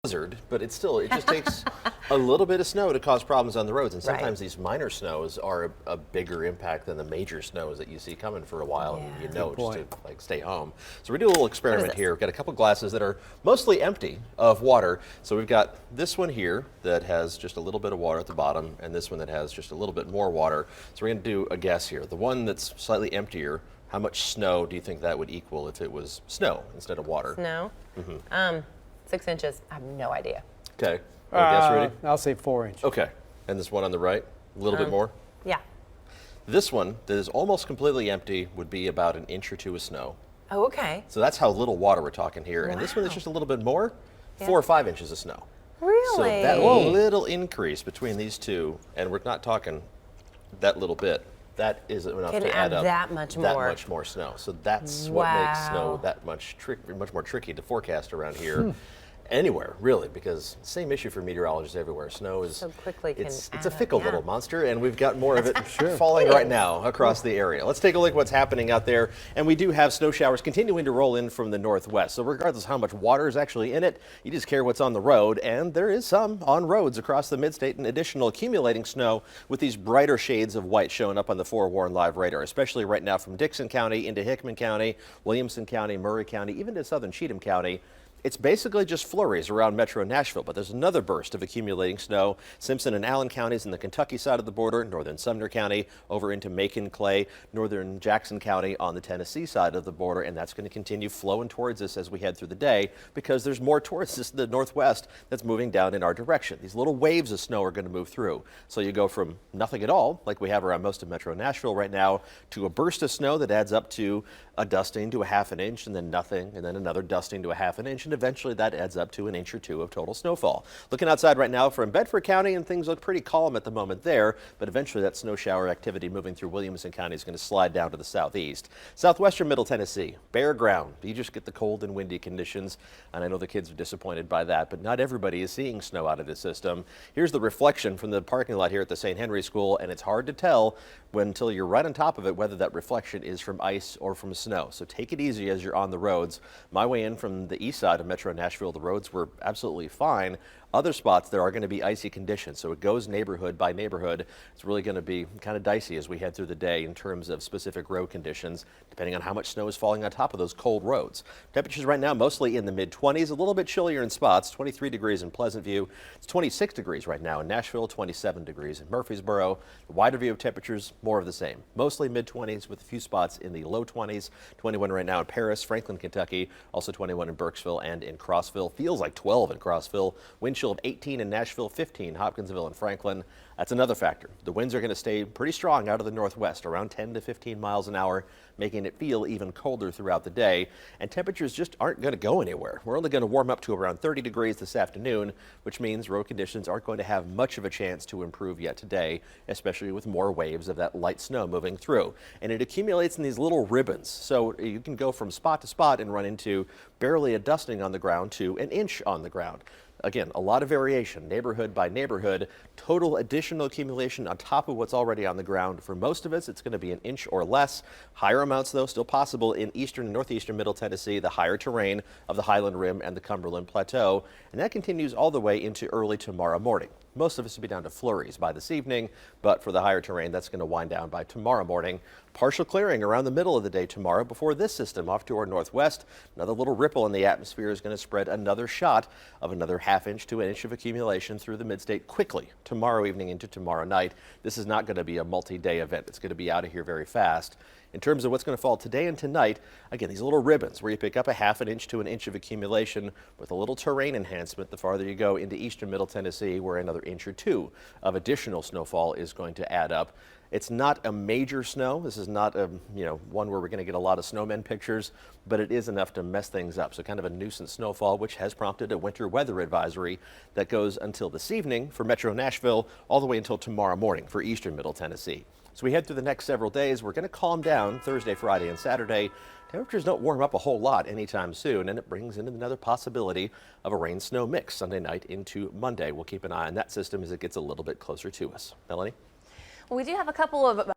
blizzard, but it just takes a little bit of snow to cause problems on the roads, and sometimes these minor snows are a bigger impact than the major snows that you see coming for a while, and just to like stay home. So we're doing a little experiment here. We've got a couple glasses that are mostly empty of water. So we've got this one here that has just a little bit of water at the bottom, and this one that has just a little bit more water. So we're going to do a guess here. The one that's slightly emptier, how much snow do you think that would equal if it was snow instead of water? Snow? 6 inches. I have no idea. Okay. Guess, Rudy? I'll say 4 inches. Okay. And this one on the right, a little bit more? Yeah. This one that is almost completely empty would be about an inch or two of snow. Oh, okay. So that's how little water we're talking here. And this one is just a little bit more, 4 or 5 inches of snow. Really? So that little increase between these two, and we're not talking that little bit, that is enough to add up that much more snow. So that's what makes snow that much more tricky to forecast around here. Anywhere, really, because same issue for meteorologists everywhere. Snow is so quickly it's a fickle little monster, and we've got more of it falling right now across the area. Let's take a look at what's happening out there, and we do have snow showers continuing to roll in from the northwest. So regardless of how much water is actually in it, you just care what's on the road, and there is some on roads across the midstate and additional accumulating snow with these brighter shades of white showing up on the forewarned live radar, especially right now from Dixon County into Hickman County, Williamson County, Murray County, even to southern Cheatham County. It's basically just flurries around metro Nashville, but there's another burst of accumulating snow. Simpson and Allen counties in the Kentucky side of the border, northern Sumner County over into Macon, Clay, northern Jackson County on the Tennessee side of the border, and that's going to continue flowing towards us as we head through the day because there's more towards this, the northwest that's moving down in our direction. These little waves of snow are going to move through. So you go from nothing at all, like we have around most of metro Nashville right now, to a burst of snow that adds up to a dusting to a half an inch, and then nothing, and then another dusting to a half an inch, and eventually that adds up to an inch or two of total snowfall. Looking outside right now from Bedford County, and things look pretty calm at the moment there, but eventually that snow shower activity moving through Williamson County is going to slide down to the southeast. Southwestern Middle Tennessee, bare ground. You just get the cold and windy conditions, and I know the kids are disappointed by that, but not everybody is seeing snow out of this system. Here's the reflection from the parking lot here at the St. Henry School, and it's hard to tell until you're right on top of it whether that reflection is from ice or from snow. So take it easy as you're on the roads. My way in from the east side of metro Nashville, the roads were absolutely fine. Other spots, there are going to be icy conditions, so it goes neighborhood by neighborhood. It's really going to be kind of dicey as we head through the day in terms of specific road conditions, depending on how much snow is falling on top of those cold roads. Temperatures right now mostly in the mid-20s, a little bit chillier in spots, 23 degrees in Pleasant View. It's 26 degrees right now in Nashville, 27 degrees in Murfreesboro. The wider view of temperatures, more of the same. Mostly mid-20s with a few spots in the low 20s. 21 right now in Paris, Franklin, Kentucky, also 21 in Burkesville and in Crossville. Feels like 12 in Crossville. Wind chill of 18 in Nashville, 15 Hopkinsville and Franklin. That's another factor. The winds are going to stay pretty strong out of the northwest, around 10 to 15 miles an hour, making it feel even colder throughout the day. And temperatures just aren't going to go anywhere. We're only going to warm up to around 30 degrees this afternoon, which means road conditions aren't going to have much of a chance to improve yet today, especially with more waves of that light snow moving through. And it accumulates in these little ribbons. So you can go from spot to spot and run into barely a dusting on the ground to an inch on the ground. Again, a lot of variation, neighborhood by neighborhood, total additional accumulation on top of what's already on the ground. For most of us, it's going to be an inch or less. Higher amounts, though, still possible in eastern and northeastern Middle Tennessee, the higher terrain of the Highland Rim and the Cumberland Plateau. And that continues all the way into early tomorrow morning. Most of us will be down to flurries by this evening, but for the higher terrain, that's going to wind down by tomorrow morning. Partial clearing around the middle of the day tomorrow before this system off to our northwest. Another little ripple in the atmosphere is going to spread another shot of another half inch to an inch of accumulation through the midstate quickly tomorrow evening into tomorrow night. This is not going to be a multi-day event. It's going to be out of here very fast. In terms of what's going to fall today and tonight, again, these little ribbons where you pick up a half an inch to an inch of accumulation with a little terrain enhancement the farther you go into eastern Middle Tennessee, where another inch or two of additional snowfall is going to add up. It's not a major snow. This is not a one where we're going to get a lot of snowmen pictures, but it is enough to mess things up. So kind of a nuisance snowfall, which has prompted a winter weather advisory that goes until this evening for metro Nashville, all the way until tomorrow morning for eastern Middle Tennessee. So we head through the next several days. We're going to calm down Thursday, Friday, and Saturday. Temperatures don't warm up a whole lot anytime soon, and it brings in another possibility of a rain-snow mix Sunday night into Monday. We'll keep an eye on that system as it gets a little bit closer to us. Melanie? Well, we do have a couple of